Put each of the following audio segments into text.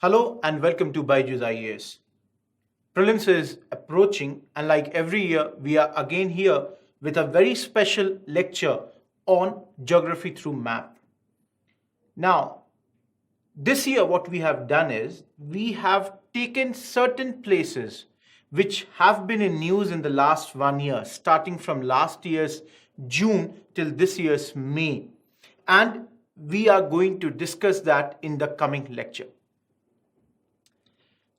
Hello and welcome to BYJU'S IAS. Prelims is approaching, and like every year, we are again here with a very special lecture on geography through map. Now, this year what we have done is we have taken certain places which have been in news in the last 1 year, starting from last year's June till this year's May, and we are going to discuss that in the coming lecture.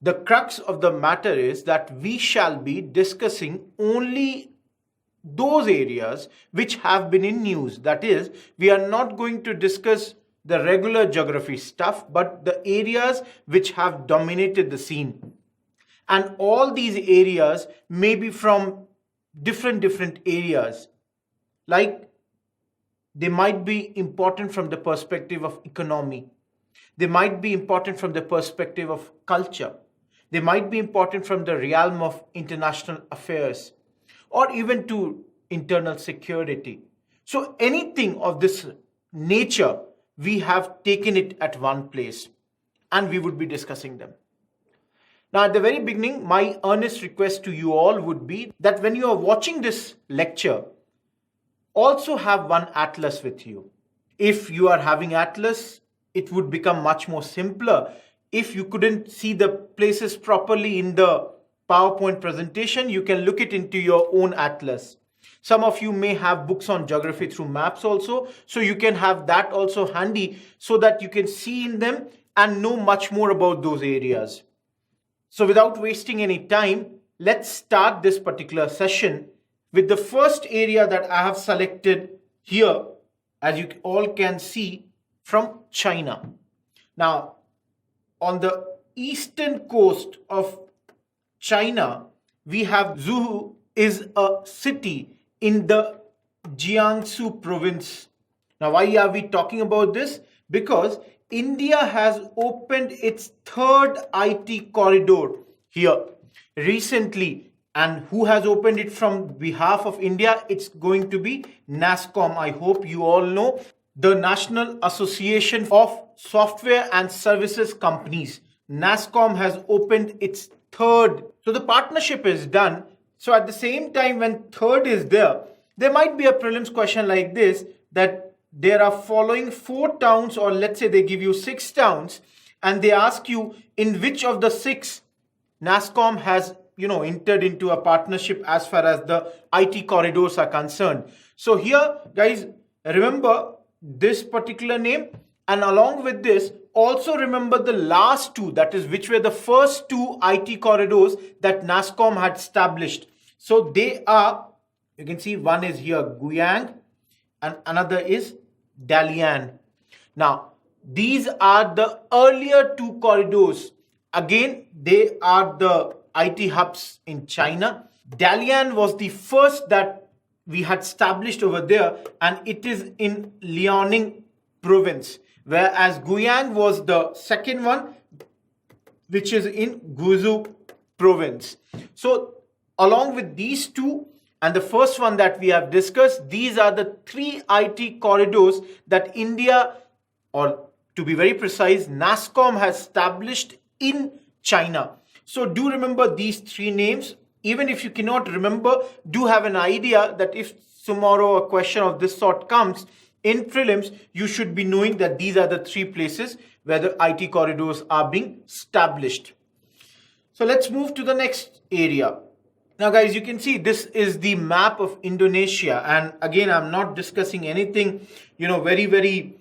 The crux of the matter is that we shall be discussing only those areas which have been in news. That is, we are not going to discuss the regular geography stuff, but the areas which have dominated the scene. And all these areas may be from different areas. Like, they might be important from the perspective of economy. They might be important from the perspective of culture. They might be important from the realm of international affairs or even to internal security. So anything of this nature, we have taken it at one place and we would be discussing them. Now, at the very beginning, my earnest request to you all would be that when you are watching this lecture, also have one atlas with you. If you are having atlas, it would become much more simpler. If you couldn't see the places properly in the PowerPoint presentation, you can look it into your own atlas. Some of you may have books on geography through maps also, so you can have that also handy so that you can see in them and know much more about those areas. So without wasting any time, let's start this particular session with the first area that I have selected here, as you all can see, from China. Now, on the eastern coast of China, we have Zhu is a city in the Jiangsu province. Now, why are we talking about this? Because India has opened its third IT corridor here recently. And who has opened it from behalf of India? It's going to be NASSCOM. I hope you all know. The National Association of Software and Services Companies. NASSCOM has opened its third. So the partnership is done. So at the same time, when third is there, there might be a prelims question like this, that there are following 4 towns, or let's say they give you 6 towns, and they ask you in which of the 6 NASSCOM has entered into a partnership as far as the IT corridors are concerned. So here, guys, remember this particular name, and along with this, also remember the last 2, that is, which were the first 2 IT corridors that NASSCOM had established. So they are, you can see one is here Guyang and another is Dalian. Now, these are the earlier 2 corridors. Again, they are the IT hubs in China. Dalian was the first that we had established over there, and it is in Liaoning province, whereas Guyang was the second one, which is in Guizhou province. So along with these 2 and the first one that we have discussed, these are the 3 IT corridors that India, or to be very precise, NASSCOM has established in China. So do remember these 3 names. Even if you cannot remember, do have an idea that if tomorrow a question of this sort comes in prelims, you should be knowing that these are the 3 places where the IT corridors are being established. So let's move to the next area. Now, guys, you can see this is the map of Indonesia. And again, I'm not discussing anything, very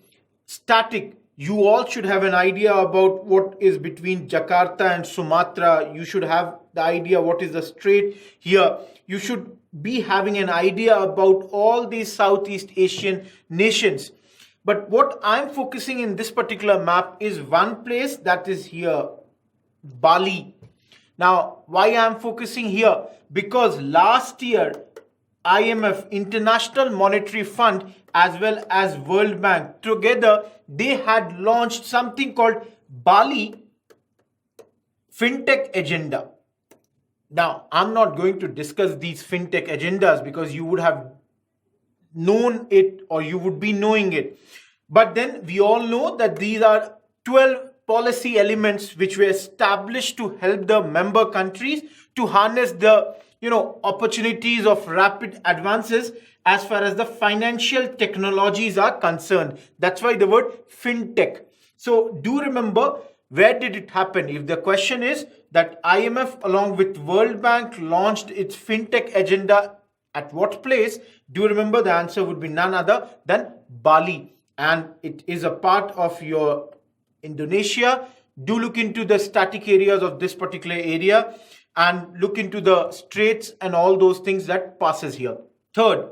static. You all should have an idea about what is between Jakarta and Sumatra. You should have the idea what is the strait here. You should be having an idea about all these Southeast Asian nations. But what I'm focusing in this particular map is one place, that is here, Bali. Now, why I'm focusing here? Because last year, IMF, International Monetary Fund, as well as World Bank, together, they had launched something called Bali Fintech Agenda. Now, I'm not going to discuss these Fintech agendas because you would have known it or you would be knowing it. But then we all know that these are 12 policy elements which were established to help the member countries to harness the opportunities of rapid advances as far as the financial technologies are concerned. That's why the word Fintech. So do remember, where did it happen? If the question is that IMF along with World Bank launched its Fintech agenda at what place, do remember the answer would be none other than Bali. And it is a part of your Indonesia. Do look into the static areas of this particular area and look into the straits and all those things that passes here. Third,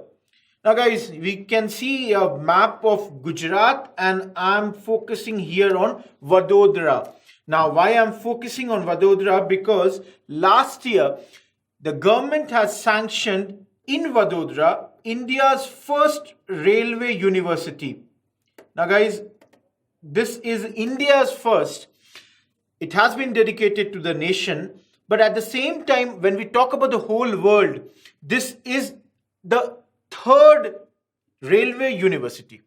now guys, we can see a map of Gujarat and I'm focusing here on Vadodara. Now why I'm focusing on Vadodara? Because last year the government has sanctioned in Vadodara India's first railway university. Now guys, this is India's first. It has been dedicated to the nation, but at the same time, when we talk about the whole world, this is the third railway university.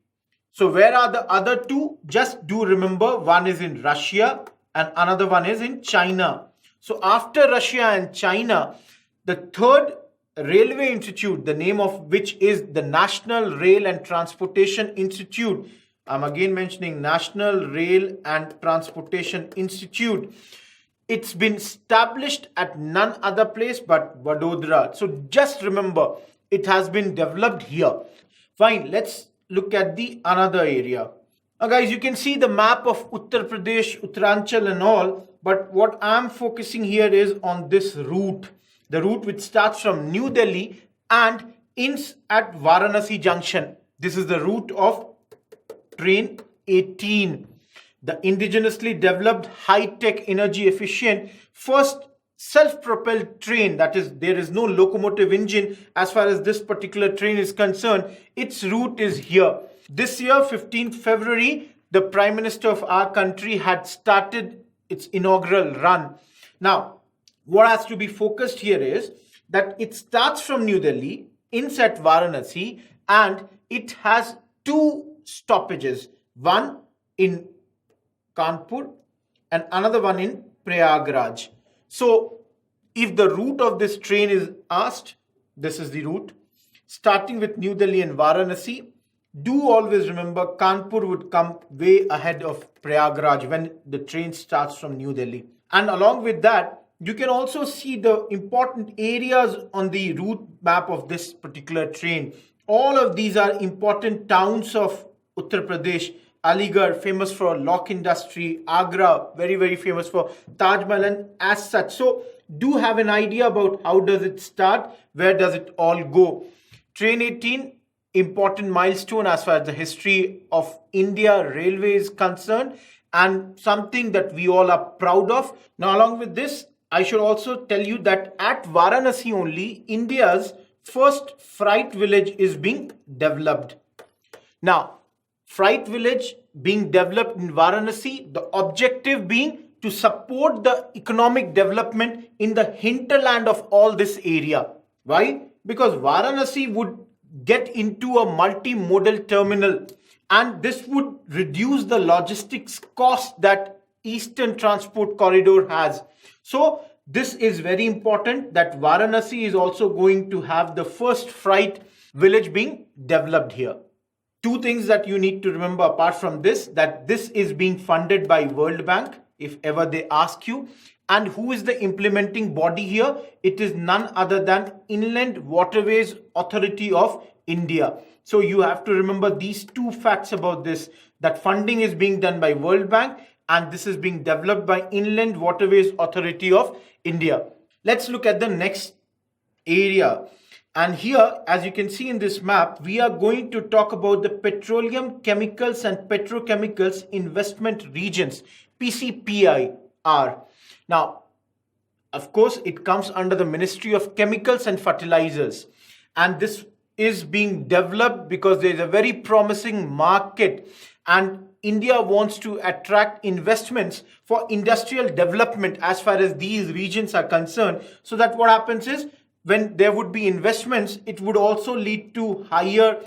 So where are the other two? Just do remember, one is in Russia and another one is in China. So after Russia and China, the third railway institute, the name of which is the National Rail and Transportation Institute. I'm again mentioning National Rail and Transportation Institute. It's been established at none other place but Vadodara. So just remember, it has been developed here. Fine, let's look at the another area. Now guys, you can see the map of Uttar Pradesh, Uttaranchal and all, but what I'm focusing here is on this route. The route which starts from New Delhi and ends at Varanasi Junction. This is the route of Train 18. The indigenously developed high-tech energy efficient first self-propelled train, that is, there is no locomotive engine as far as this particular train is concerned. Its route is here. This year, 15th February, the Prime Minister of our country had started its inaugural run. Now, what has to be focused here is that it starts from New Delhi, ends at Varanasi, and it has two stoppages. One in Kanpur and another one in Prayagraj. So, if the route of this train is asked, this is the route. Starting with New Delhi and Varanasi, do always remember Kanpur would come way ahead of Prayagraj when the train starts from New Delhi. And along with that, you can also see the important areas on the route map of this particular train. All of these are important towns of Uttar Pradesh. Aligarh, famous for lock industry. Agra, very, very famous for Taj Mahal and as such. So, do have an idea about how does it start, where does it all go. Train 18, important milestone as far as the history of India Railway is concerned and something that we all are proud of. Now, along with this, I should also tell you that at Varanasi only, India's first freight village is being developed. Now, freight village being developed in Varanasi, the objective being to support the economic development in the hinterland of all this area. Why? Because Varanasi would get into a multimodal terminal and this would reduce the logistics cost that Eastern Transport Corridor has. So this is very important that Varanasi is also going to have the first freight village being developed here. Two things that you need to remember apart from this, that this is being funded by World Bank, if ever they ask you. And who is the implementing body here? It is none other than Inland Waterways Authority of India. So you have to remember these two facts about this, that funding is being done by World Bank and this is being developed by Inland Waterways Authority of India. Let's look at the next area. And here, as you can see in this map, we are going to talk about the Petroleum, Chemicals and Petrochemicals Investment Regions, PCPIR. Now, of course, it comes under the Ministry of Chemicals and Fertilizers. And this is being developed because there is a very promising market and India wants to attract investments for industrial development as far as these regions are concerned. So that what happens is, when there would be investments, it would also lead to higher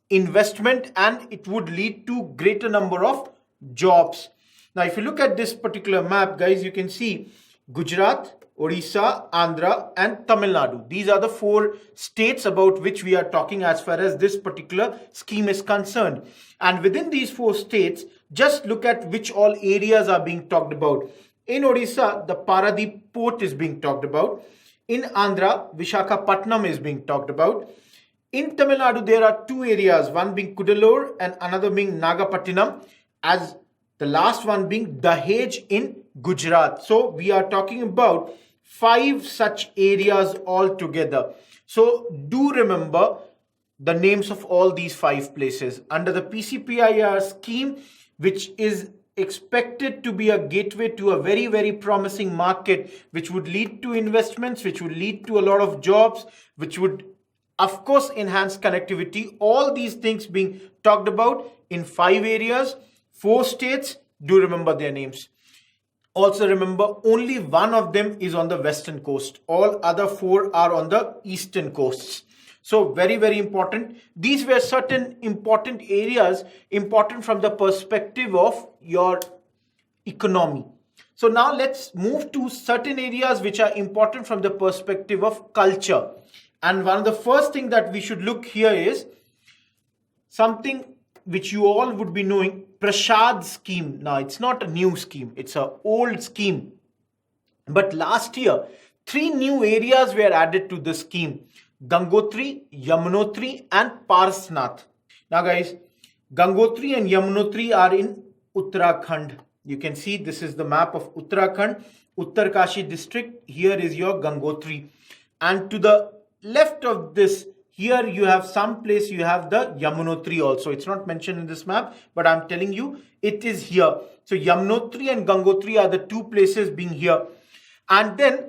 investment and it would lead to greater number of jobs. Now, if you look at this particular map, guys, you can see Gujarat, Odisha, Andhra, and Tamil Nadu. These are the 4 states about which we are talking as far as this particular scheme is concerned. And within these 4 states, just look at which all areas are being talked about. In Odisha, the Paradip port is being talked about. In Andhra, Visakhapatnam is being talked about. In Tamil Nadu, there are 2 areas, one being Kudalur and another being Nagapattinam, as the last one being Dahej in Gujarat. So we are talking about 5 such areas altogether. So do remember the names of all these 5 places under the PCPIR scheme, which is expected to be a gateway to a very, very promising market, which would lead to investments, which would lead to a lot of jobs, which would of course enhance connectivity. All these things being talked about in 5 areas, 4 states. Do remember their names. Also remember, only one of them is on the western coast. All other 4 are on the eastern coasts. So very, very important. These were certain important areas, important from the perspective of your economy. So now let's move to certain areas which are important from the perspective of culture. And one of the first thing that we should look here is something which you all would be knowing, Prashad Scheme. Now, it's not a new scheme, it's an old scheme. But last year, 3 new areas were added to the scheme: Gangotri, Yamunotri, and Parsnath. Now, guys, Gangotri and Yamunotri are in Uttarakhand. You can see this is the map of Uttarakhand, Uttarkashi district. Here is your Gangotri. And to the left of this, here you have some place, you have the Yamunotri also. It's not mentioned in this map, but I'm telling you it is here. So Yamunotri and Gangotri are the 2 places being here. And then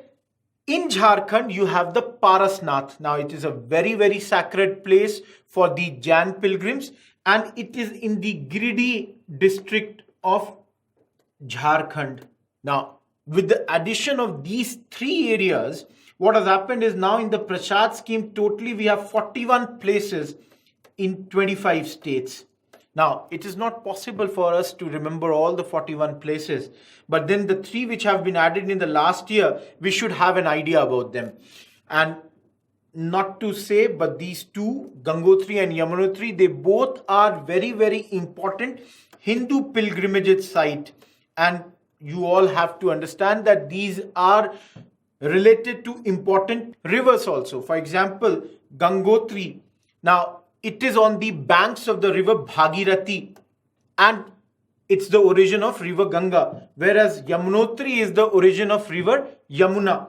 in Jharkhand, you have the Parasnath. Now it is a very, very sacred place for the Jain pilgrims, and it is in the Giridih district of Jharkhand. Now, with the addition of these 3 areas, what has happened is now in the Prashad scheme, totally we have 41 places in 25 states. Now, it is not possible for us to remember all the 41 places, but then the 3 which have been added in the last year, we should have an idea about them. And not to say, but these 2, Gangotri and Yamunotri, they both are very, very important Hindu pilgrimage site. And you all have to understand that these are related to important rivers also. For example, Gangotri. Now, it is on the banks of the river Bhagirathi, and it's the origin of river Ganga, whereas Yamunotri is the origin of river Yamuna.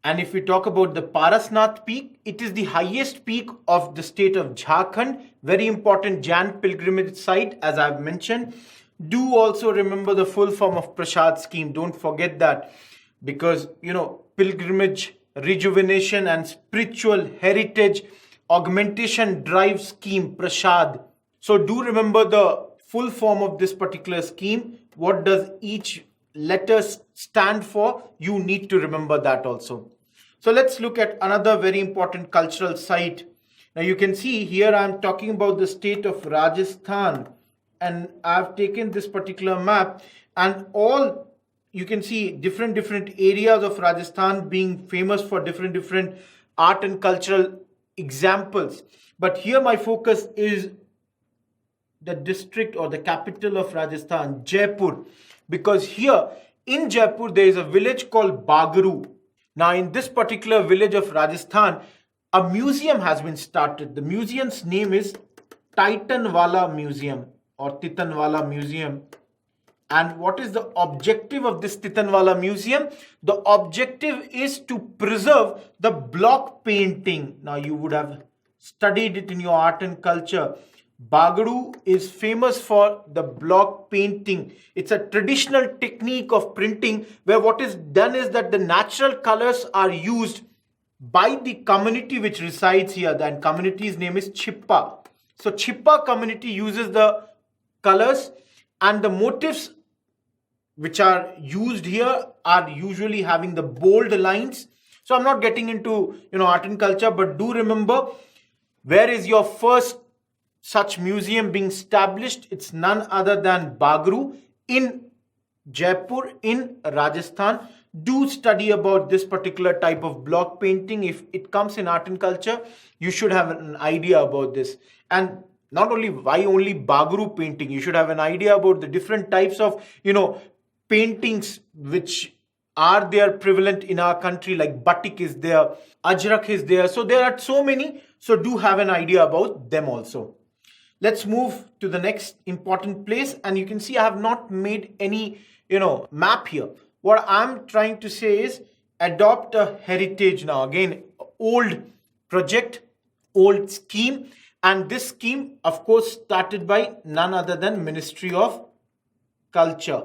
And if we talk about the Parasnath peak, it is the highest peak of the state of Jharkhand, very important Jain pilgrimage site, as I've mentioned. Do also remember the full form of Prashad scheme. Don't forget that, because pilgrimage, rejuvenation, and spiritual heritage augmentation drive scheme, Prashad. So do remember the full form of this particular scheme. What does each letter stand for? You need to remember that also. So let's look at another very important cultural site. Now you can see here I'm talking about the state of Rajasthan, and I've taken this particular map, and all you can see different areas of Rajasthan being famous for different art and cultural examples. But here my focus is the district or the capital of Rajasthan, Jaipur, because here in Jaipur there is a village called Bagaru. Now in this particular village of Rajasthan, a museum has been started. The museum's name is Titanwala Museum or Titanwala Museum. And what is the objective of this Titanwala Museum? The objective is to preserve the block painting. Now you would have studied it in your art and culture. Bagaru is famous for the block painting. It's a traditional technique of printing where what is done is that the natural colors are used by the community which resides here. That community's name is Chippa. So Chippa community uses the colors, and the motifs which are used here are usually having the bold lines. So I'm not getting into art and culture, but do remember, where is your first such museum being established? It's none other than Bagaru in Jaipur in Rajasthan. Do study about this particular type of block painting. If it comes in art and culture, you should have an idea about this. And not only why only Bagru painting, you should have an idea about the different types of, paintings which are there prevalent in our country, like batik is there, ajrak is there. So there are so many. So do have an idea about them also. Let's move to the next important place. And you can see I have not made any, map here. What I'm trying to say is adopt a heritage now. Again, old project, old scheme. And this scheme, of course, started by none other than Ministry of Culture.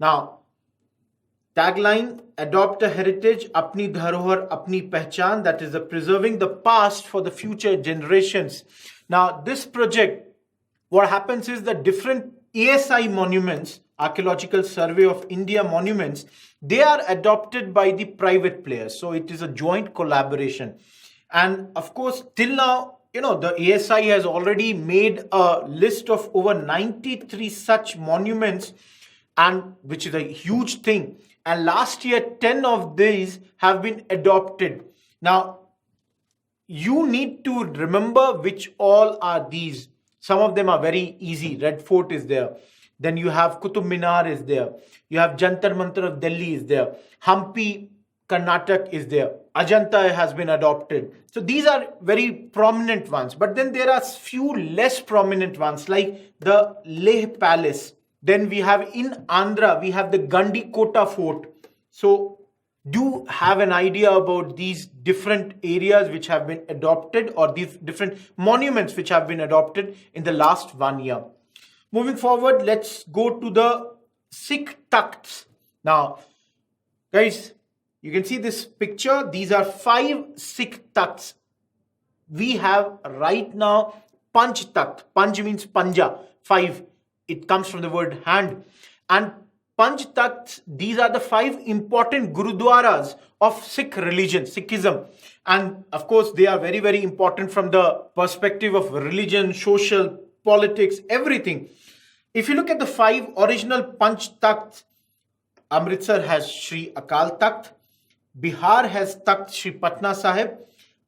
Now, tagline, adopt a heritage, apni dharohar, apni pehchan, that is the preserving the past for the future generations. Now, this project, what happens is that different ASI monuments, Archaeological Survey of India monuments, they are adopted by the private players. So it is a joint collaboration. And of course, till now, the ASI has already made a list of over 93 such monuments, and which is a huge thing. And last year, 10 of these have been adopted. Now, you need to remember which all are these. Some of them are very easy. Red Fort is there. Then you have Qutub Minar is there. You have Jantar Mantar of Delhi is there. Hampi, Karnataka is there. Ajanta has been adopted. So these are very prominent ones. But then there are few less prominent ones, like the Leh Palace. Then we have in Andhra, we have the Gandikota Fort. So do have an idea about these different areas which have been adopted, or these different monuments which have been adopted in the last 1 year. Moving forward, let's go to the Sikh Takhts. Now, guys, you can see this picture. These are 5 Sikh Takhts. We have right now Panch Takht. Panch means Panja, 5. It comes from the word hand. And Panch Takhts, these are the 5 important Gurudwaras of Sikh religion, Sikhism. And of course, they are very, very important from the perspective of religion, social, politics, everything. If you look at the 5 original Panch Takhts, Amritsar has Shri Akal Takht, Bihar has Takht Shri Patna Sahib,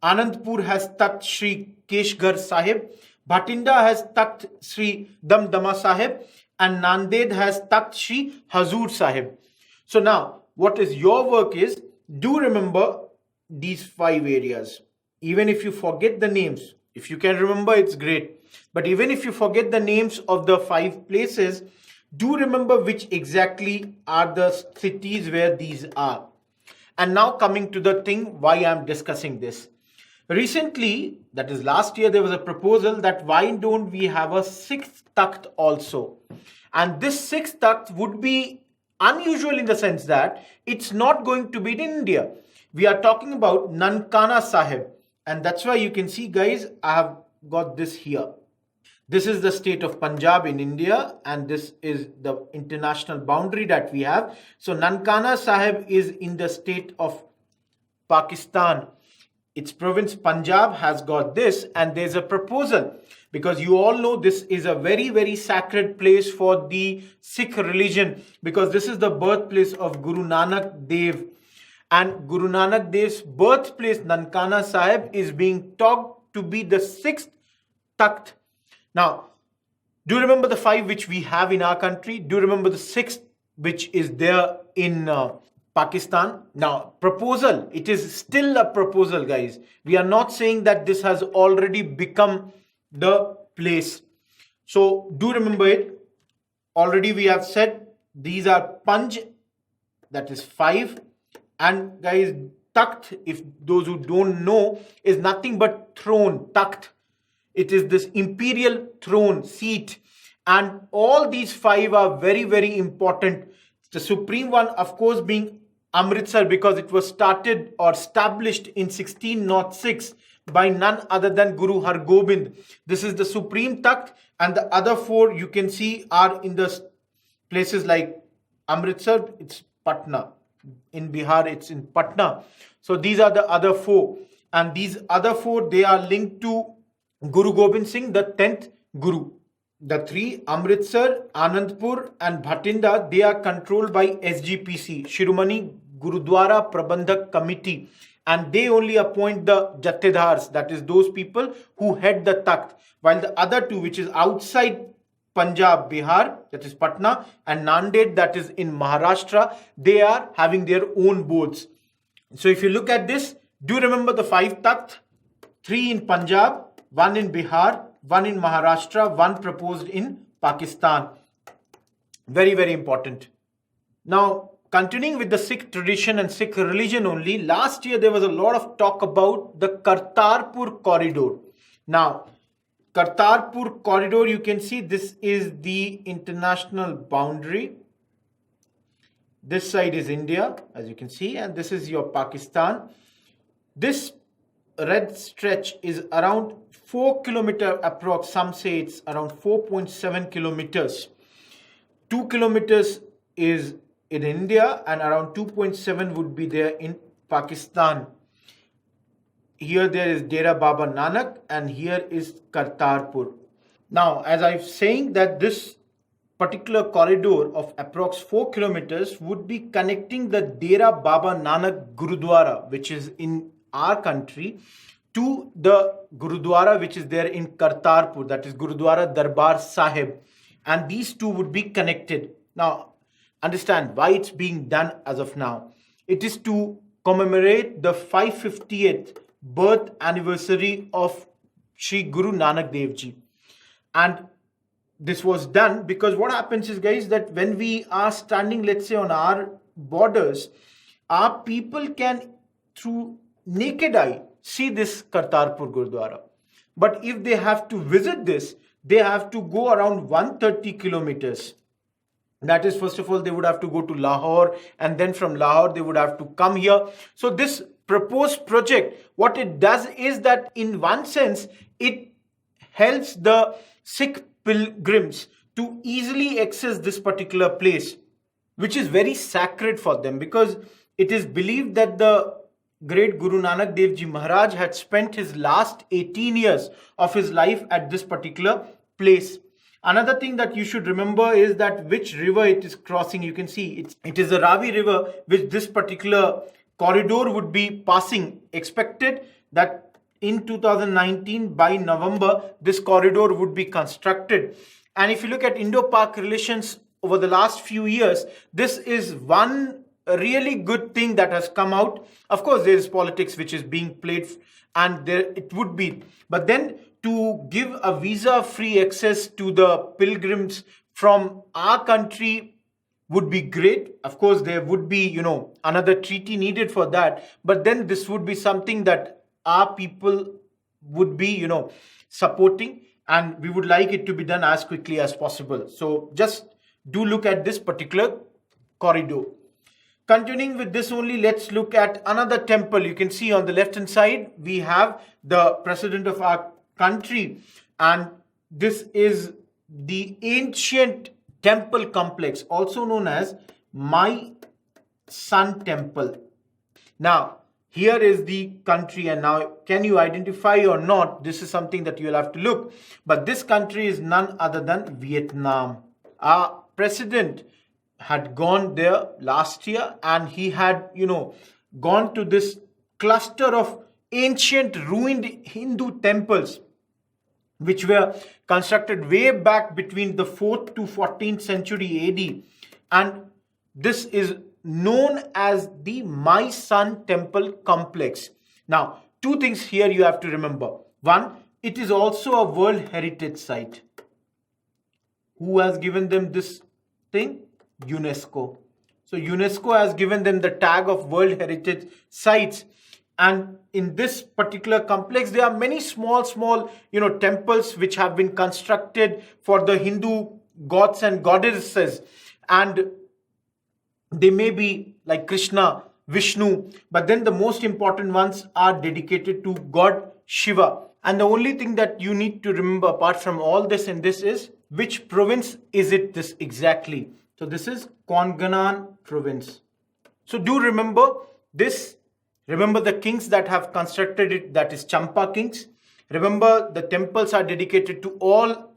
Anandpur has Takht Shri Keshgarh Sahib, Bhatinda has Takht Shri Damdama Sahib, and Nanded has Takht Shri Hazur Sahib. So now, what is your work is, do remember these 5 areas. Even if you forget the names, if you can remember, it's great. But even if you forget the names of the 5 places, do remember which exactly are the cities where these are. And now coming to the thing why I'm discussing this. Recently, that is last year, there was a proposal that why don't we have a 6th Takht also. And this 6th Takht would be unusual in the sense that it's not going to be in India. We are talking about Nankana Sahib. And that's why you can see, guys, I have got this here. This is the state of Punjab in India, and this is the international boundary that we have. So Nankana Sahib is in the state of Pakistan. Its province Punjab has got this, and there's a proposal, because you all know this is a very, very sacred place for the Sikh religion, because this is the birthplace of Guru Nanak Dev. And Guru Nanak Dev's birthplace, Nankana Sahib, is being talked to be the 6th Takht. Now, do remember the 5 which we have in our country. Do remember the 6th which is there in Pakistan. Now, proposal, it is still a proposal, guys. We are not saying that this has already become the place. So, do remember it. Already we have said these are Panj, that is 5. And guys, Takht, if those who don't know, is nothing but throne, Takht. It is this imperial throne, seat. And all these 5 are very, very important. The supreme one, of course, being Amritsar, because it was started or established in 1606 by none other than Guru Har Gobind. This is the supreme Takht, and the other 4 you can see are in the places like Amritsar, it's Patna. In Bihar, it's in Patna. So these are the other 4. And these other 4, they are linked to Guru Gobind Singh, the 10th Guru. The three, Amritsar, Anandpur and Bhatinda, they are controlled by SGPC, Shiromani Gurudwara Prabandhak Committee, and they only appoint the Jathedars, that is those people who head the Takht, while the other two, which is outside Punjab, Bihar, that is Patna, and Nanded, that is in Maharashtra, they are having their own boards. So if you look at this, do remember the 5 Takht, 3 in Punjab, 1 in Bihar, 1 in Maharashtra, 1 proposed in Pakistan. Very, very important. Now, continuing with the Sikh tradition and Sikh religion only, last year there was a lot of talk about the Kartarpur Corridor. Now, Kartarpur Corridor, you can see this is the international boundary. This side is India, as you can see, and this is your Pakistan. This red stretch is around 4 kilometer approx. Some say it's around 4.7 kilometers. 2 kilometers is in India and around 2.7 would be there in Pakistan. Here there is Dera Baba Nanak and here is Kartarpur. Now, as I'm saying that this particular corridor of approx 4 kilometers would be connecting the Dera Baba Nanak Gurudwara, which is in our country, to the Gurudwara which is there in Kartarpur, that is Gurudwara Darbar Sahib, and these two would be connected. Now, understand why it's being done as of now. It is to commemorate the 550th birth anniversary of Sri Guru Nanak Dev Ji. And this was done because what happens is, guys, that when we are standing, let's say, on our borders, our people can, through naked eye, see this Kartarpur Gurdwara. But if they have to visit this, they have to go around 130 kilometers. That is, first of all, they would have to go to Lahore, and then from Lahore, they would have to come here. So this proposed project, what it does is that in one sense, it helps the Sikh pilgrims to easily access this particular place, which is very sacred for them, because it is believed that the great Guru Nanak Dev Ji Maharaj had spent his last 18 years of his life at this particular place. Another thing that you should remember is that which river it is crossing. You can see it is the Ravi River which this particular corridor would be passing. Expected that in 2019 by November this corridor would be constructed. And if you look at Indo-Pak relations over the last few years, this is one really good thing that has come out. Of course, there is politics which is being played, and there it would be. But then to give a visa-free access to the pilgrims from our country would be great. Of course, there would be, another treaty needed for that. But then this would be something that our people would be, supporting, and we would like it to be done as quickly as possible. So just do look at this particular corridor. Continuing with this only, let's look at another temple. You can see on the left hand side, we have the president of our country, and this is the ancient temple complex, also known as My Sun Temple. Now, here is the country, and now can you identify or not? This is something that you'll have to look. But this country is none other than Vietnam. Our president had gone there last year, and he had, gone to this cluster of ancient ruined Hindu temples which were constructed way back between the 4th to 14th century AD. And this is known as the My Sun Temple complex. Now, two things here you have to remember. One, it is also a World Heritage Site. Who has given them this thing? UNESCO. So UNESCO has given them the tag of World Heritage Sites. And in this particular complex, there are many small, temples which have been constructed for the Hindu gods and goddesses. And they may be like Krishna, Vishnu, but then the most important ones are dedicated to God Shiva. And the only thing that you need to remember apart from all this and this is, which province is it this exactly? So this is Konganan province. So do remember this. Remember the kings that have constructed it, that is Champa kings. Remember the temples are dedicated to all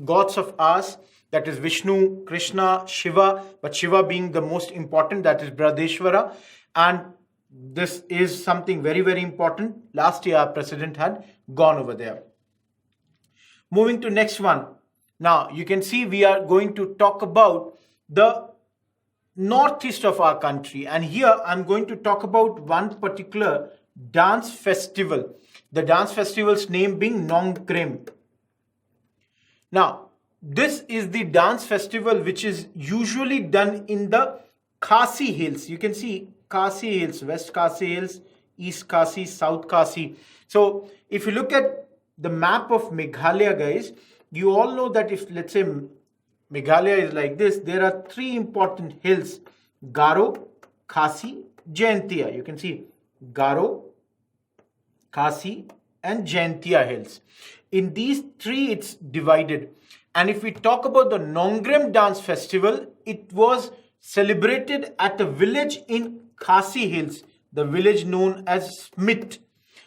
gods of ours, that is Vishnu, Krishna, Shiva, but Shiva being the most important, that is Bradeshwara. And this is something very, very important. Last year our president had gone over there. Moving to next one. Now you can see we are going to talk about the northeast of our country, and here I'm going to talk about one particular dance festival. The dance festival's name being Nongkrem. Now this is the dance festival which is usually done in the Khasi Hills. You can see Khasi Hills, West Khasi Hills, East Khasi, South Khasi. So if you look at the map of Meghalaya, guys, you all know that if, let's say, Meghalaya is like this, there are three important hills: Garo, Khasi, Jaintia. You can see Garo, Khasi and Jaintia hills. In these three it's divided. And if we talk about the Nongkrem dance festival, it was celebrated at a village in Khasi Hills, the village known as Smith.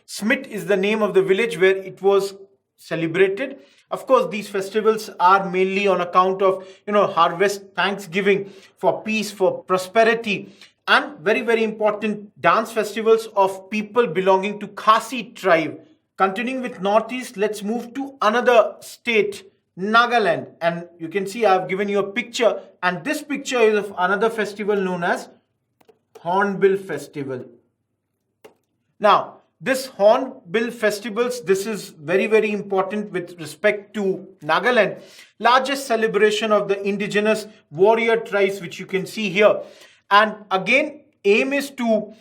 Smith is the name of the village where it was celebrated. Of course, these festivals are mainly on account of, harvest, thanksgiving, for peace, for prosperity, and very, very important dance festivals of people belonging to Khasi tribe. Continuing with Northeast, let's move to another state, Nagaland. And you can see I've given you a picture, and this picture is of another festival known as Hornbill Festival. Now, this Hornbill Festivals, this is very, very important with respect to Nagaland. Largest celebration of the indigenous warrior tribes, which you can see here. And again, aim is to,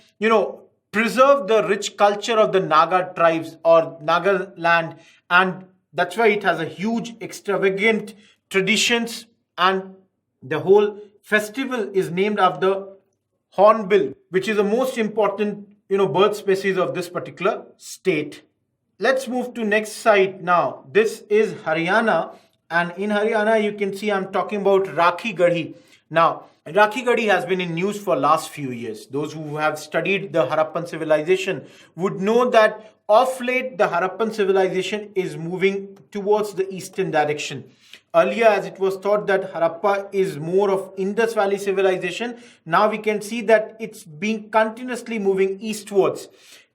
preserve the rich culture of the Naga tribes or Nagaland. And that's why it has a huge, extravagant traditions. And the whole festival is named after Hornbill, which is the most important bird species of this particular state. Let's move to next site now. This is Haryana, and in Haryana you can see I'm talking about Rakhi Garhi. Now, Rakhi Garhi has been in news for last few years. Those who have studied the Harappan civilization would know that of late the Harappan civilization is moving towards the eastern direction. Earlier, as it was thought that Harappa is more of Indus Valley civilization, now we can see that it's being continuously moving eastwards.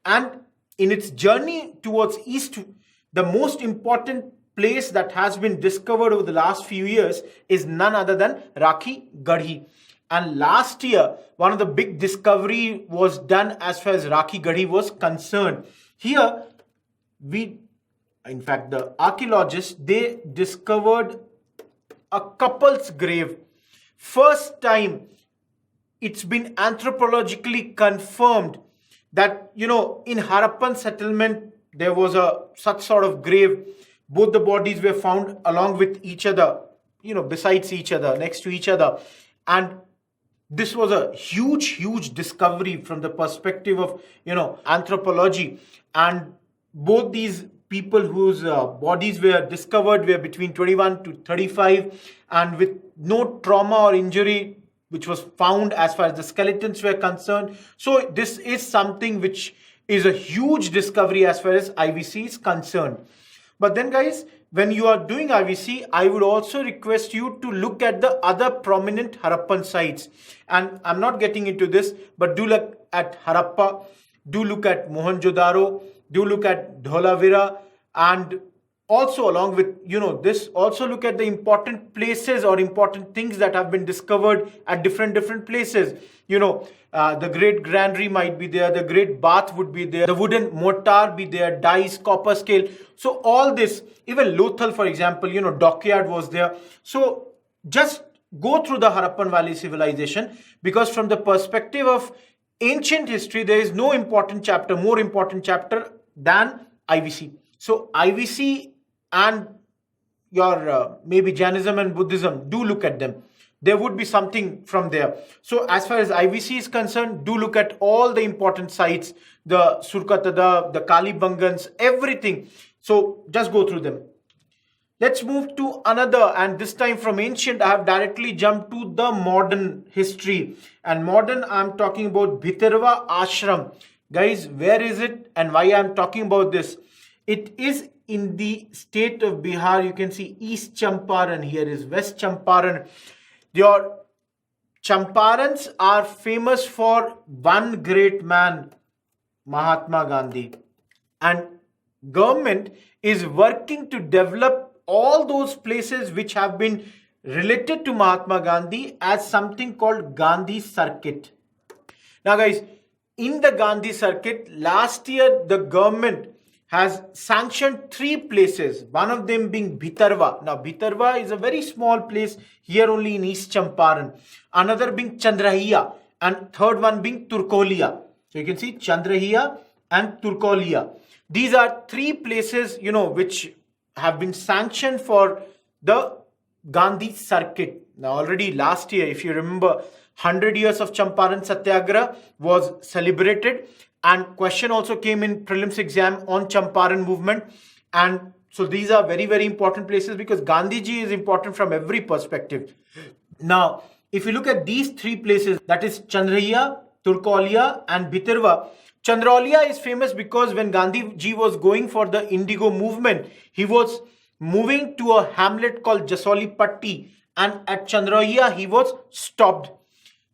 And in its journey towards east, the most important place that has been discovered over the last few years is none other than Rakhi Garhi. And last year, one of the big discovery was done as far as Rakhi Garhi was concerned. Here, in fact, the archaeologists, they discovered a couple's grave. First time it's been anthropologically confirmed that, in Harappan settlement, there was such sort of grave. Both the bodies were found along with each other, besides each other, next to each other. And this was a huge, huge discovery from the perspective of, anthropology. And both these people whose bodies were discovered were between 21 to 35 and with no trauma or injury which was found as far as the skeletons were concerned. So this is something which is a huge discovery as far as IVC is concerned. But then guys, when you are doing IVC, I would also request you to look at the other prominent Harappan sites. And I'm not getting into this, but do look at Harappa, do look at Mohenjo-daro, do look at Dholavira, and also along with, this, also look at the important places or important things that have been discovered at different places. The great granary might be there, the great bath would be there, the wooden mortar be there, dice, copper scale. So all this, even Lothal, for example, dockyard was there. So just go through the Harappan Valley civilization, because from the perspective of ancient history, there is no more important chapter than IVC. So IVC and your maybe Jainism and Buddhism, do look at them. There would be something from there. So as far as IVC is concerned, do look at all the important sites, the Surkatada, the Kalibangans, everything. So just go through them. Let's move to another, and this time from ancient, I have directly jumped to the modern history. And modern, I'm talking about Bhitarwa Ashram. Guys, where is it and why I'm talking about this? It is in the state of Bihar. You can see East Champaran, here is West Champaran. Your Champarans are famous for one great man, Mahatma Gandhi, and government is working to develop all those places which have been related to Mahatma Gandhi as something called Gandhi Circuit. Now guys, in the Gandhi Circuit, last year the government has sanctioned 3 places, one of them being Bhitarwa. Now Bhitarwa is a very small place here only in East Champaran. Another being Chandrahiya, and third one being Turkolia. So you can see Chandrahiya and Turkolia. These are 3 places, which have been sanctioned for the Gandhi Circuit. Now already last year, if you remember, 100 years of Champaran Satyagraha was celebrated, and question also came in prelims exam on Champaran movement. And so these are very, very important places because Gandhiji is important from every perspective. Now, if you look at these 3 places, that is Chandrahiya, Turkolia and Bhitarwa. Chandralia is famous because when Gandhiji was going for the Indigo movement, he was moving to a hamlet called Jasoli Patti, and at Chandralia he was stopped.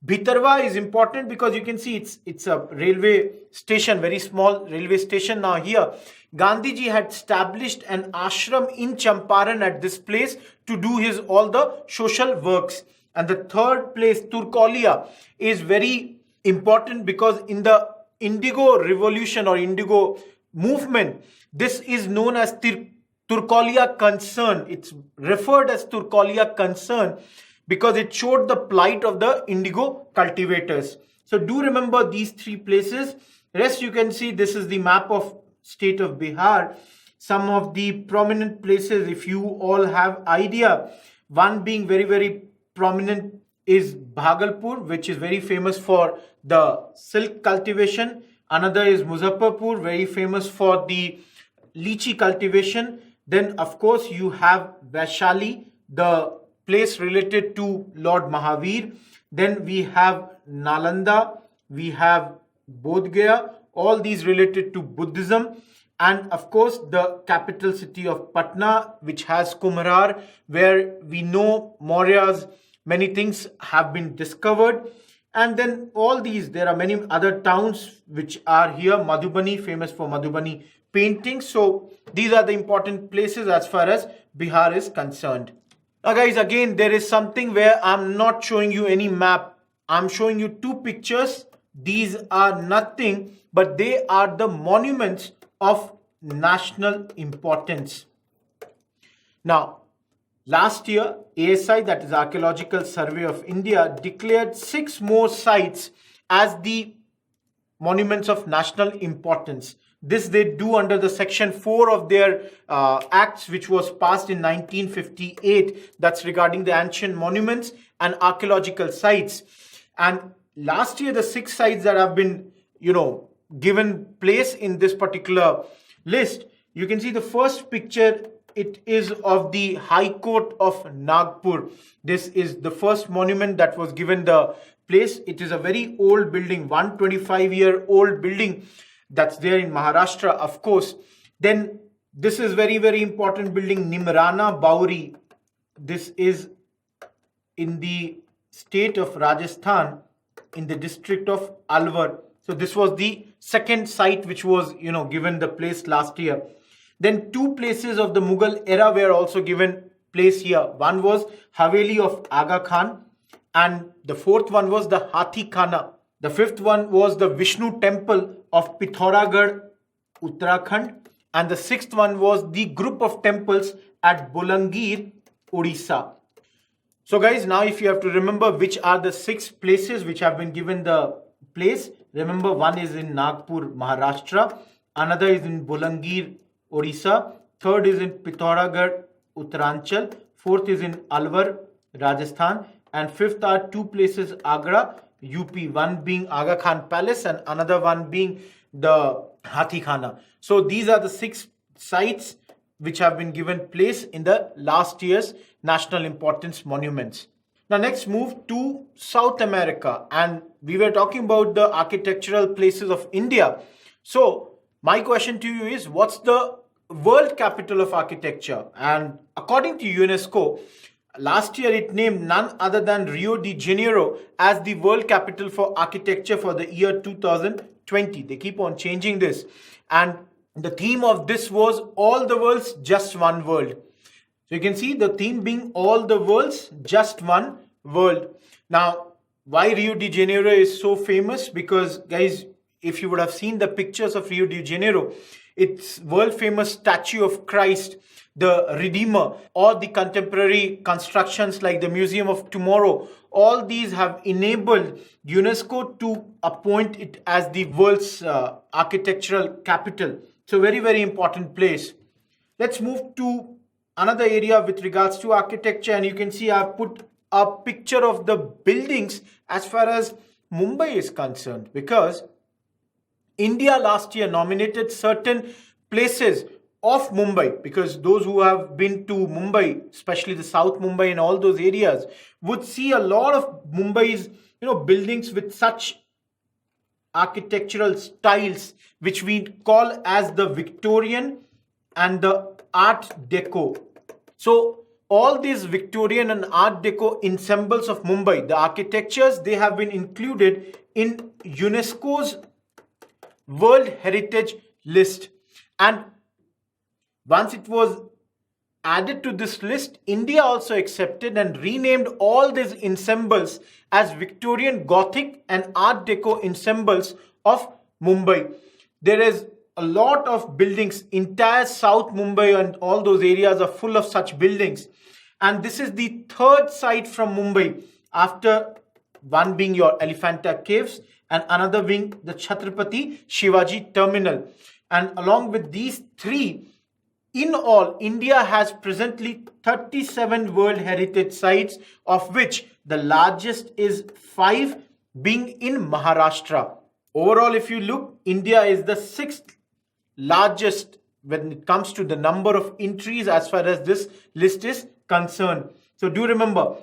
Bhitarwa is important because you can see it's a railway station, very small railway station. Now here, Gandhiji had established an ashram in Champaran at this place to do his all the social works. And the third place, Turkolia, is very important because in the Indigo revolution or Indigo movement, this is known as Turkolia concern. It's referred as Turkolia concern because it showed the plight of the indigo cultivators. So do remember these 3 places. Rest you can see this is the map of state of Bihar. Some of the prominent places, if you all have idea, one being very, very prominent is Bhagalpur, which is very famous for the silk cultivation. Another is Muzaffarpur, very famous for the lychee cultivation. Then of course you have Vaishali, the place related to Lord Mahavir. Then we have Nalanda, we have Bodh Gaya, all these related to Buddhism. And of course the capital city of Patna, which has Kumharar, where we know Mauryas, many things have been discovered. And then all these, there are many other towns which are here. Madhubani, famous for Madhubani painting. So these are the important places as far as Bihar is concerned. Now guys, again, there is something where I'm not showing you any map. I'm showing you 2 pictures. These are nothing, but they are the monuments of national importance. Now, last year, ASI, that is Archaeological Survey of India, declared 6 more sites as the monuments of national importance. This they do under the section 4 of their acts, which was passed in 1958. That's regarding the ancient monuments and archaeological sites. And last year, the 6 sites that have been, given place in this particular list, you can see the first picture. It is of the High Court of Nagpur. This is the first monument that was given the place. It is a very old building, 125-year-old building that's there in Maharashtra, of course. Then this is very, very important building, Nimrana Bauri. This is in the state of Rajasthan, in the district of Alwar. So this was the second site which was, given the place last year. Then 2 places of the Mughal era were also given place here. One was Haveli of Aga Khan, and the 4th one was the Hathi Khana. The 5th one was the Vishnu temple of Pithoragarh, Uttarakhand, and the 6th one was the group of temples at Bolangir, Odisha. So guys, now if you have to remember which are the 6 places which have been given the place, remember one is in Nagpur, Maharashtra, another is in Bolangir, Odisha, 3rd is in Pithoragarh, Uttaranchal, 4th is in Alwar, Rajasthan, and 5th are 2 places, Agra, UP, one being Aga Khan Palace and another one being the Hathi Khana. So these are the 6 sites which have been given place in the last year's national importance monuments. Now next move to South America, and we were talking about the architectural places of India. So my question to you is, what's the world capital of architecture. And according to UNESCO, last year it named none other than Rio de Janeiro as the world capital for architecture for the year 2020. They keep on changing this. And the theme of this was all the worlds, just one world. So you can see the theme being all the worlds, just one world. Now, why Rio de Janeiro is so famous? Because guys, if you would have seen the pictures of Rio de Janeiro, its world famous statue of Christ, the Redeemer, or the contemporary constructions like the Museum of Tomorrow, all these have enabled UNESCO to appoint it as the world's architectural capital. So very, very important place. Let's move to another area with regards to architecture, and you can see I've put a picture of the buildings as far as Mumbai is concerned, because India last year nominated certain places of Mumbai, because those who have been to Mumbai, especially the South Mumbai and all those areas, would see a lot of Mumbai's buildings with such architectural styles which we call as the Victorian and the Art Deco. So all these Victorian and Art Deco ensembles of Mumbai, the architectures, they have been included in UNESCO's World Heritage List. And once it was added to this list, India also accepted and renamed all these ensembles as Victorian Gothic and Art Deco ensembles of Mumbai. There is a lot of buildings. Entire South Mumbai and all those areas are full of such buildings. And this is the third site from Mumbai, after one being your Elephanta Caves and another being the Chhatrapati Shivaji Terminal. And along with these three, in all, India has presently 37 World Heritage Sites, of which the largest is 5, being in Maharashtra. Overall, if you look, India is the 6th largest when it comes to the number of entries as far as this list is concerned. So do remember,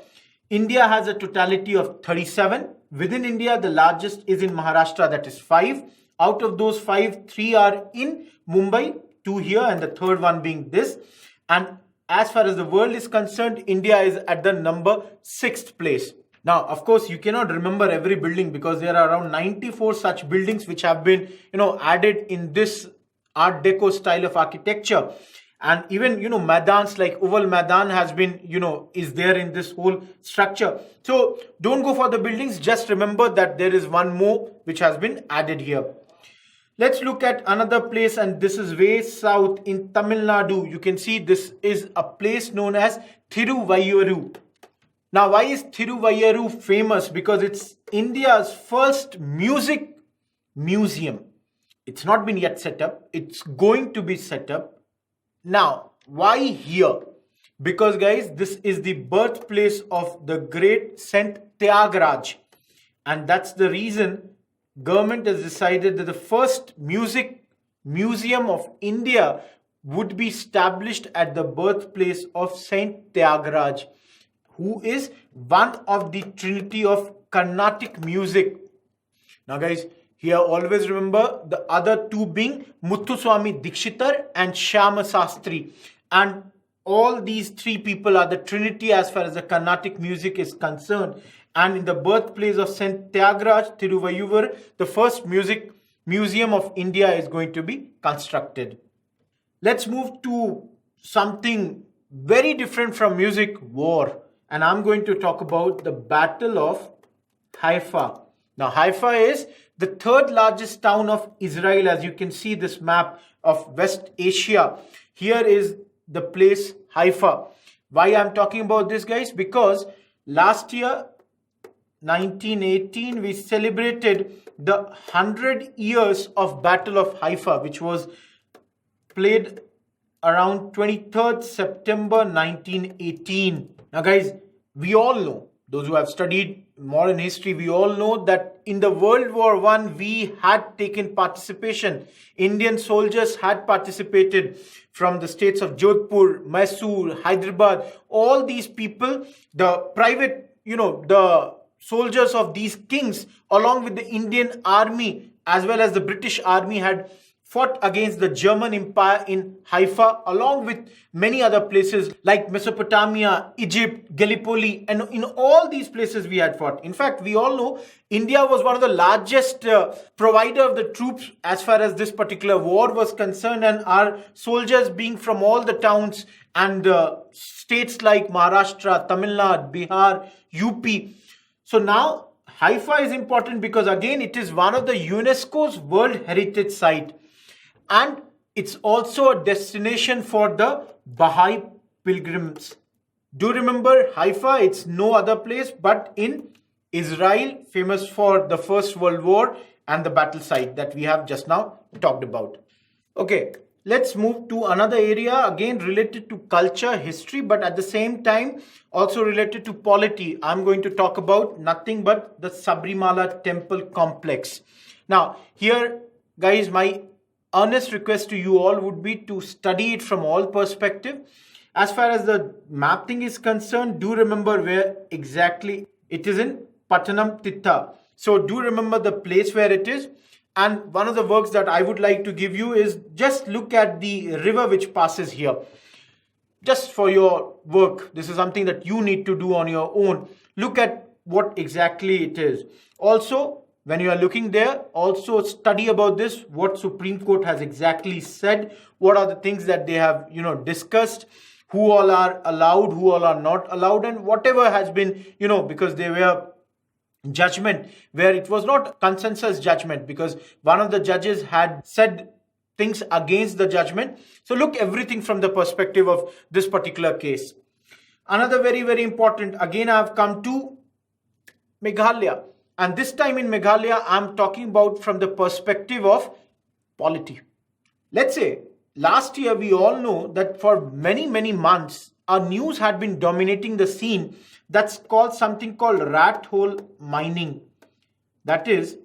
India has a totality of 37. Within India, the largest is in Maharashtra, that is 5. Out of those 5, 3 are in Mumbai, 2 here, and the third one being this. And as far as the world is concerned, India is at the number 6th place. Now, of course, you cannot remember every building, because there are around 94 such buildings which have been, added in this Art Deco style of architecture. And even, Maidans like Oval Maidan has been, is there in this whole structure. So don't go for the buildings. Just remember that there is one more which has been added here. Let's look at another place, and this is way south in Tamil Nadu. You can see this is a place known as Thiruvaiyuru. Now, why is Thiruvaiyuru famous? Because it's India's first music museum. It's not been yet set up. It's going to be set up. Now, why here? Because guys, this is the birthplace of the great Saint Tyagaraja. And that's the reason government has decided that the first music museum of India would be established at the birthplace of Saint Tyagaraja, who is one of the trinity of Carnatic music. Now guys, here always remember the other two being Muthuswami Dikshitar and Shyama Sastri. And all these three people are the trinity as far as the Carnatic music is concerned. And in the birthplace of Saint Tyagaraja, Thiruvaiyur, the first music museum of India is going to be constructed. Let's move to something very different from music, war. And I'm going to talk about the Battle of Haifa. Now, Haifa is the third largest town of Israel. As you can see this map of West Asia, here is the place Haifa. Why I'm talking about this, guys? Because last year, 1918, we celebrated the 100 years of Battle of Haifa, which was played around 23rd September 1918. Now guys, we all know, those who have studied modern history, we all know that in the World War I, we had taken participation. Indian soldiers had participated from the states of Jodhpur, Mysore, Hyderabad. All these people, the private, the soldiers of these kings, along with the Indian army as well as the British army, had fought against the German Empire in Haifa, along with many other places like Mesopotamia, Egypt, Gallipoli, and in all these places we had fought. In fact, we all know India was one of the largest provider of the troops as far as this particular war was concerned, and our soldiers being from all the towns and states like Maharashtra, Tamil Nadu, Bihar, UP. So now Haifa is important because again it is one of the UNESCO's World Heritage Site, and it's also a destination for the Baha'i pilgrims. Do remember Haifa, it's no other place but in Israel, famous for the First World War and the battle site that we have just now talked about. Okay, let's move to another area again related to culture, history, but at the same time also related to polity. I'm going to talk about nothing but the Sabrimala temple complex. Now here guys, my earnest request to you all would be to study it from all perspective. As far as the mapping is concerned, do remember where exactly it is in Pattanamthitta. So do remember the place where it is. And one of the works that I would like to give you is just look at the river which passes here. Just for your work, this is something that you need to do on your own. Look at what exactly it is. Also, when you are looking there, also study about this, what Supreme Court has exactly said, what are the things that they have, discussed, who all are allowed, who all are not allowed, and whatever has been, because they were judgment where it was not consensus judgment because one of the judges had said things against the judgment. So look everything from the perspective of this particular case. Another very, very important, again I have come to Meghalaya. And this time in Meghalaya, I'm talking about from the perspective of polity. Let's say last year, we all know that for many, many months, our news had been dominating the scene that's called something called Rathole Mining. That is,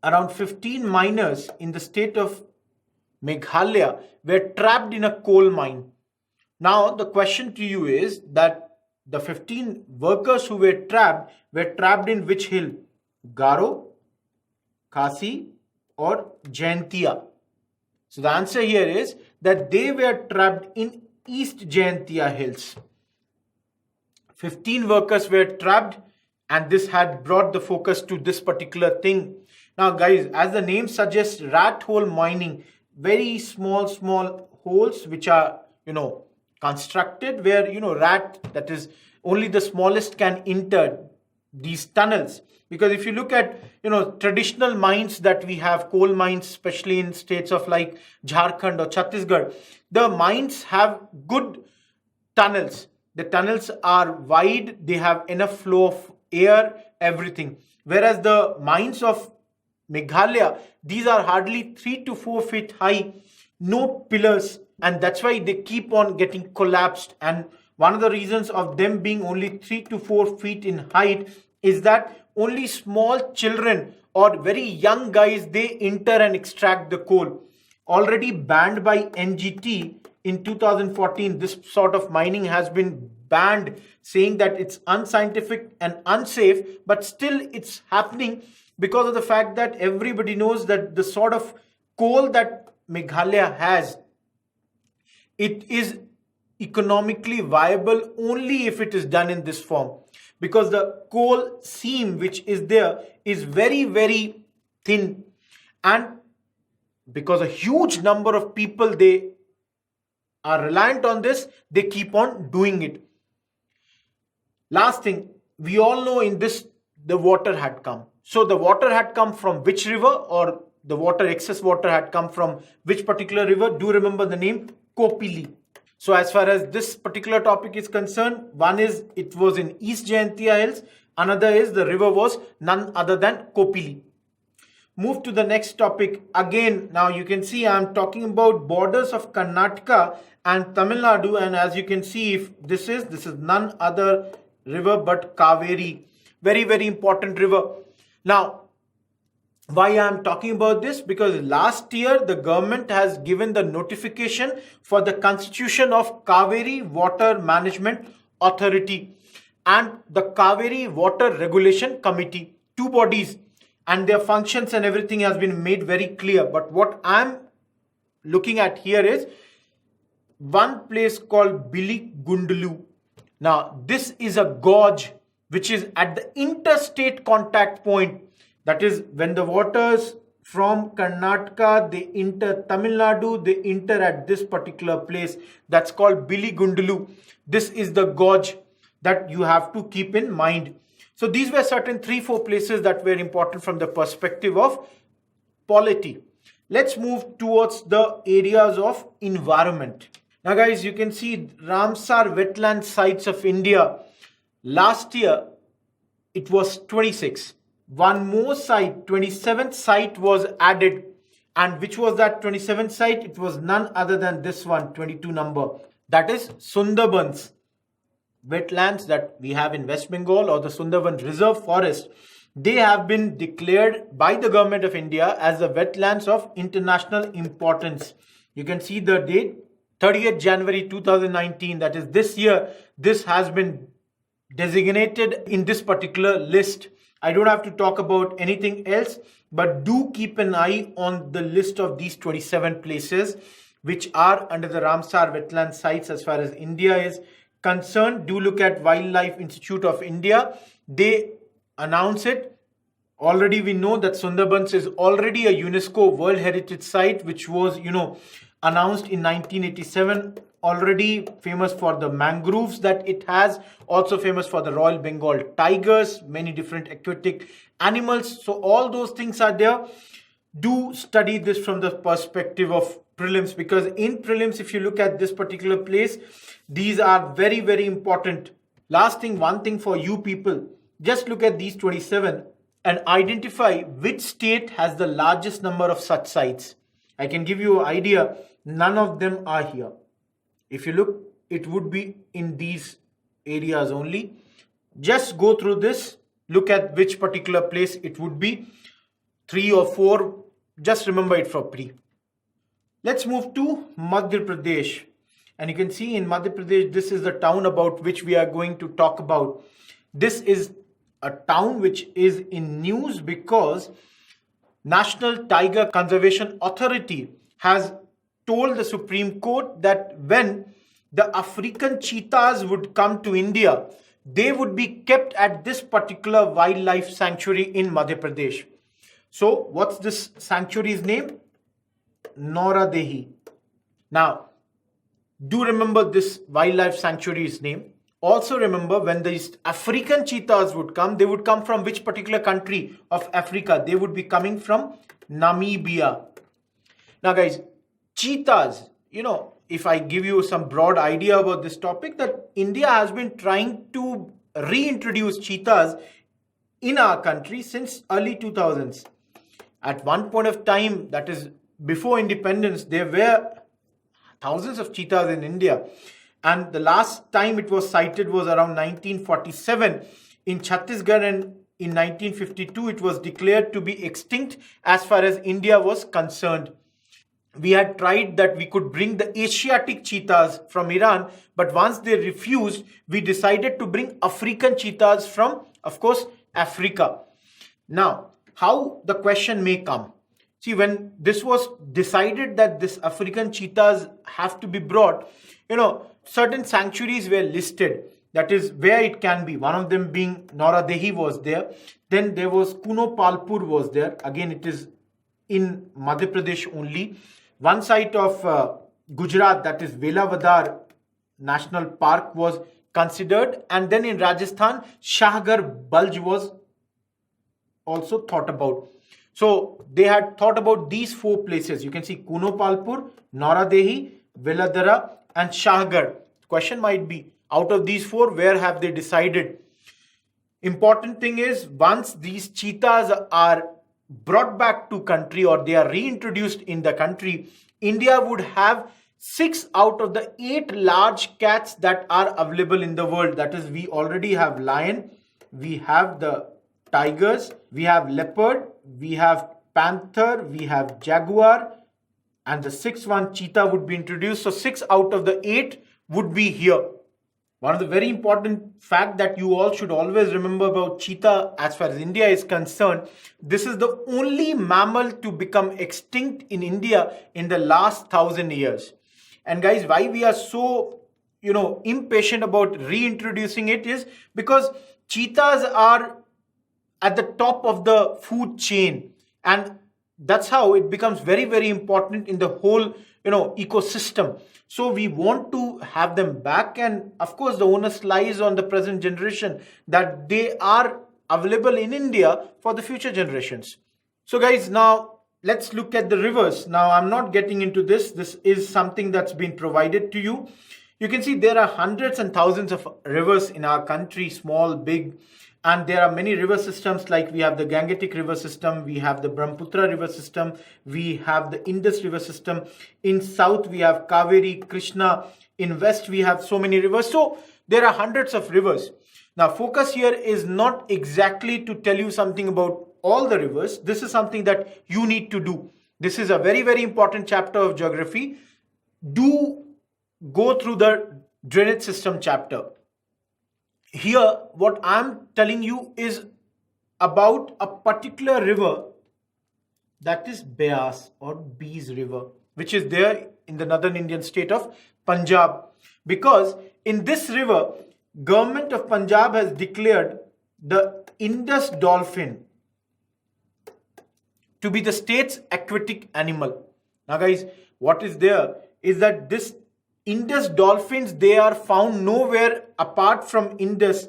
around 15 miners in the state of Meghalaya were trapped in a coal mine. Now, the question to you is that the 15 workers who were trapped in which hill? Garo, Khasi or Jaintia? So the answer here is that they were trapped in East Jaintia hills. 15 workers were trapped, and this had brought the focus to this particular thing. Now guys, as the name suggests, rat hole mining, very small holes which are, constructed where, rat, that is only the smallest can enter these tunnels. Because if you look at, traditional mines that we have, coal mines, especially in states of like Jharkhand or Chhattisgarh, the mines have good tunnels. The tunnels are wide, they have enough flow of air, everything. Whereas the mines of Meghalaya, these are hardly 3 to 4 feet high, no pillars, and that's why they keep on getting collapsed. And one of the reasons of them being only 3 to 4 feet in height is that only small children or very young guys, they enter and extract the coal. Already banned by NGT in 2014, this sort of mining has been banned, saying that it's unscientific and unsafe, but still it's happening because of the fact that everybody knows that the sort of coal that Meghalaya has, it is economically viable only if it is done in this form, because the coal seam which is there is very, very thin, and because a huge number of people, they are reliant on this, they keep on doing it. Last thing, we all know in this, the water had come. So the water had come from which river, or the water, excess water had come from which particular river? Do remember the name? Kopili. So as far as this particular topic is concerned, one is it was in East Jaintia Hills, another is the river was none other than Kopili. Move to the next topic. Again, now you can see I'm talking about borders of Karnataka and Tamil Nadu, and as you can see, if this is none other river but Kaveri. Very, very important river. Now, why I am talking about this? Because last year the government has given the notification for the constitution of Kaveri Water Management Authority and the Kaveri Water Regulation Committee. Two bodies. and their functions and everything has been made very clear. But what I'm looking at here is one place called Billy Gundlu. Now, this is a gorge which is at the interstate contact point. That is, when the waters from Karnataka, they enter Tamil Nadu, they enter at this particular place. That's called Billy Gundlu. This is the gorge that you have to keep in mind. So these were certain 3-4 places that were important from the perspective of polity. Let's move towards the areas of environment. Now guys, you can see Ramsar wetland sites of India. Last year, it was 26. One more site, 27th site was added. And which was that 27th site? It was none other than this one, 22 number. That is Sundarbans Wetlands that we have in West Bengal, or the Sundarbans Reserve Forest. They have been declared by the government of India as the wetlands of international importance. You can see the date, 30th January 2019, that is this year. This has been designated in this particular list. I don't have to talk about anything else, but do keep an eye on the list of these 27 places which are under the Ramsar wetland sites as far as India is concerned. Do look at Wildlife Institute of India. They announce it. Already we know that Sundarbans is already a UNESCO World Heritage Site, which was, announced in 1987. Already famous for the mangroves that it has, also famous for the Royal Bengal tigers, many different aquatic animals. So all those things are there. Do study this from the perspective of prelims, because in prelims, if you look at this particular place, these are very, very important. Last thing, one thing for you people, just look at these 27 and identify which state has the largest number of such sites. I can give you an idea. None of them are here. If you look, it would be in these areas only. Just go through this. Look at which particular place it would be. 3 or 4. Just remember it for pre. Let's move to Madhya Pradesh. And you can see in Madhya Pradesh, this is the town about which we are going to talk about. This is a town which is in news because National Tiger Conservation Authority has told the Supreme Court that when the African cheetahs would come to India, they would be kept at this particular wildlife sanctuary in Madhya Pradesh. So what's this sanctuary's name? Noradehi. Now, do remember this wildlife sanctuary's name. Also remember, when these African cheetahs would come, they would come from which particular country of Africa? They would be coming from Namibia. Now guys, cheetahs, if I give you some broad idea about this topic, that India has been trying to reintroduce cheetahs in our country since early 2000s. At one point of time, that is before independence, there were thousands of cheetahs in India. And the last time it was sighted was around 1947 in Chhattisgarh, and in 1952 it was declared to be extinct as far as India was concerned. We had tried that we could bring the Asiatic cheetahs from Iran, but once they refused, we decided to bring African cheetahs from, of course, Africa. Now, how the question may come. See, when this was decided that this African cheetahs have to be brought, certain sanctuaries were listed. That is where it can be. One of them being Noradehi was there. Then there was Kuno Palpur was there. Again, it is in Madhya Pradesh only. One site of Gujarat, that is Velavadar National Park, was considered. And then in Rajasthan, Shahgar Bulge was also thought about. So they had thought about these 4 places. You can see Kuno Palpur, Noradehi, Veladara and Shahgar. Question might be, out of these 4, where have they decided? Important thing is, once these cheetahs are brought back to country or they are reintroduced in the country, India would have 6 out of the 8 large cats that are available in the world. That is, we already have lion, we have the tigers, we have leopard, we have panther, we have jaguar, and the 6th one, cheetah, would be introduced. So 6 out of the 8 would be here. One of the very important fact that you all should always remember about cheetah as far as India is concerned, this is the only mammal to become extinct in India in the last 1,000 years. And guys, why we are so impatient about reintroducing it is because cheetahs are at the top of the food chain, and that's how it becomes very, very important in the whole ecosystem. So we want to have them back, and of course the onus lies on the present generation that they are available in India for the future generations. So guys, now let's look at the rivers. Now I'm not getting into this. This is something that's been provided to you. You can see there are hundreds and thousands of rivers in our country, small, big, and there are many river systems, like we have the Gangetic river system, we have the Brahmaputra river system, we have the Indus river system. In south, we have Kaveri, Krishna. In west, we have so many rivers. So there are hundreds of rivers. Now, focus here is not exactly to tell you something about all the rivers. This is something that you need to do. This is a very, very important chapter of geography. Do go through the drainage system chapter. Here, what I'm telling you is about a particular river, that is Beas or Bees River, which is there in the northern Indian state of Punjab. Because in this river, government of Punjab has declared the Indus dolphin to be the state's aquatic animal. Now guys, what is there is that this Indus dolphins, they are found nowhere apart from Indus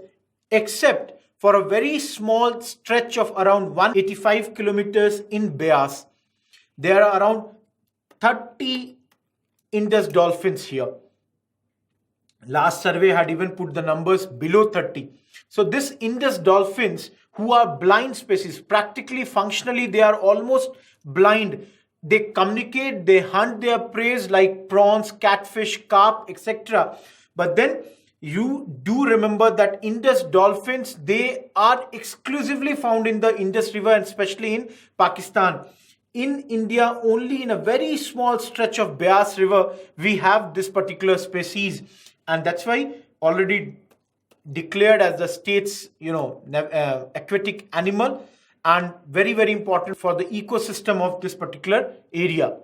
except for a very small stretch of around 185 kilometers in Beas. There are around 30 Indus dolphins here. Last survey had even put the numbers below 30. So this Indus dolphins, who are blind species, practically functionally they are almost blind. They communicate, they hunt their prey like prawns, catfish, carp, etc. But then you do remember that Indus dolphins, they are exclusively found in the Indus River and especially in Pakistan. In India, only in a very small stretch of Beas River, we have this particular species. And that's why already declared as the state's, aquatic animal, and very, very important for the ecosystem of this particular area.